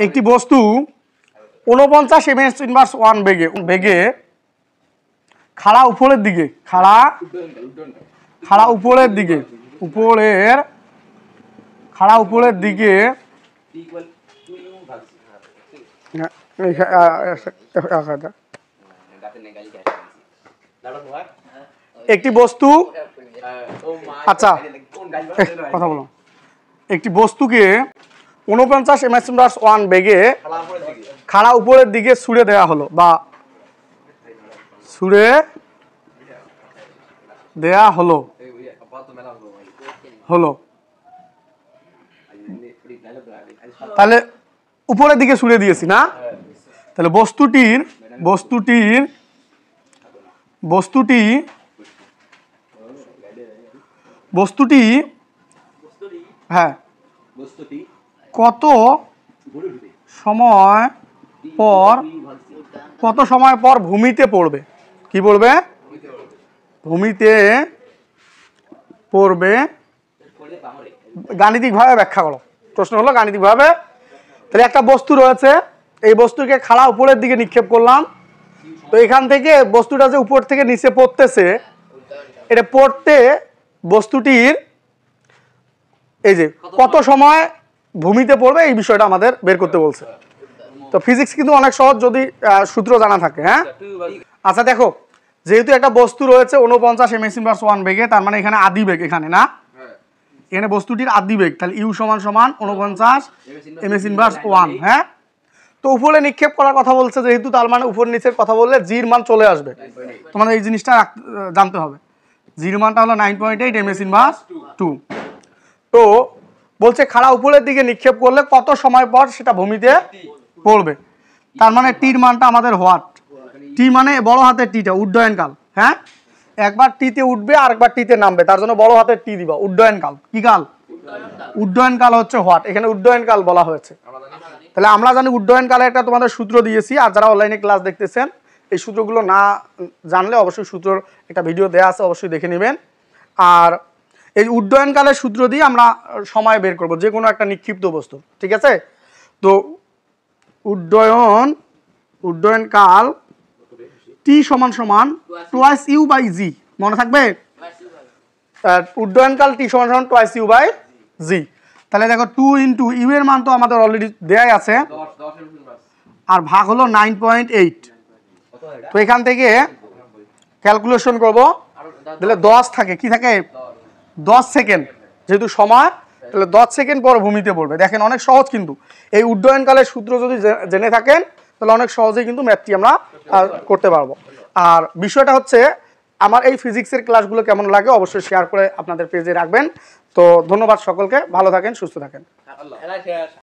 একটি বস্তু 49 ms inverse 1 বেগে খাড়া উপরের দিকে খাড়া উপরের দিকে একটি বস্তু আচ্ছা কথা বলো একটি বস্তুকে 49 ms ইনভার্স 1 বেগে খাড়া উপরের দিকে ছুড়ে দেওয়া হলো বা ছুড়ে দেয়া হলো তাহলে উপরের দিকে ছুড়ে দিয়েছি না, তাহলে বস্তুটি হ্যাঁ কত সময় পর ভূমিতে পড়বে? কি পড়বে? ভূমিতে পড়বে। গাণিতিকভাবে ব্যাখ্যা করো। প্রশ্ন হলো গাণিতিকভাবে। তাহলে একটা বস্তু রয়েছে, এই বস্তুকে খাড়া উপরের দিকে নিক্ষেপ করলাম, তো এখান থেকে বস্তুটা যে উপর থেকে নিচে পড়তেছে, এটা পড়তে বস্তুটির এই যে কত সময় ভূমিতে পড়বে এই বিষয়টা আমাদের বের করতে বলছে। তো ফিজিক্স কিন্তু অনেক সহজ যদি সূত্র জানা থাকে। হ্যাঁ আচ্ছা দেখো, যেহেতু একটা বস্তু রয়েছে 49 ms ইনভার্স 1 বেগে, তার মানে এখানে আদি বেগ, এখানে না, এখানে বস্তুটির আদি বেগ, তাহলে ইউ সমান 49 ms ইনভার্স 1। হ্যাঁ, তো উপরে নিক্ষেপ করার কথা বলছে যেহেতু, তার মানে উপর নিচের কথা বললে জির মান চলে আসবে। তোমাদের এই জিনিসটা জানতে হবে। জির মানটা হলো 9.8 ms ইনভার্স 2। তো বলছে খাড়া উপরের দিকে নিক্ষেপ করলে কত সময় পর সেটা ভূমিতে পড়বে। তার মানে টির মানটা আমাদের হোয়াট? টি মানে বড় হাতের টিটা, উড্ডয়নকাল। হ্যাঁ, একবার টিতে উঠবে আর একবার টিতে নামবে, তার জন্য বড় হাতের টি দিবা। উড্ডয়নকাল কি কাল? উড্ডয়নকাল হচ্ছে হোয়াট, এখানে উড্ডয়নকাল বলা হয়েছে। তাহলে আমরা জানি উড্ডয়নকালে একটা তোমাদের সূত্র দিয়েছি, আর যারা অনলাইনে ক্লাস দেখতেছেন এই সূত্রগুলো না জানলে অবশ্যই সূত্রর একটা ভিডিও দেওয়া আছে, অবশ্যই দেখে নেবেন। আর এই উড্ডয়নকালের সূত্র দিয়ে আমরা সময় বের করব যে কোনো একটা নিক্ষিপ্ত বস্তু। ঠিক আছে, তো উড্ডয়নকাল টি সমান টুয়াইস ইউ বাই জি, মনে থাকবে? উড্ডয়নকাল টি সমান টুয়াইস ইউ বাই জি। তাহলে দেখো 2 ইন্টু ইউ এর মান তো আমাদের অলরেডি দেয়াই আছে, আর ভাগ হলো 9.8। তো এখান থেকে ক্যালকুলেশন করব, তাহলে 10 থাকে, কি থাকে? 10 সেকেন্ড, যেহেতু সময়, তাহলে 10 সেকেন্ড পর ভূমিতে পড়বে। দেখেন অনেক সহজ, কিন্তু এই উড্ডয়নকালের সূত্র যদি জেনে থাকেন তাহলে অনেক সহজেই কিন্তু ম্যাথটি আমরা করতে পারবো। আর বিষয়টা হচ্ছে, আমার এই ফিজিক্সের ক্লাসগুলো কেমন লাগে অবশ্যই শেয়ার করে আপনাদের পেজে রাখবেন। তো ধন্যবাদ সকলকে, ভালো থাকেন, সুস্থ থাকেন।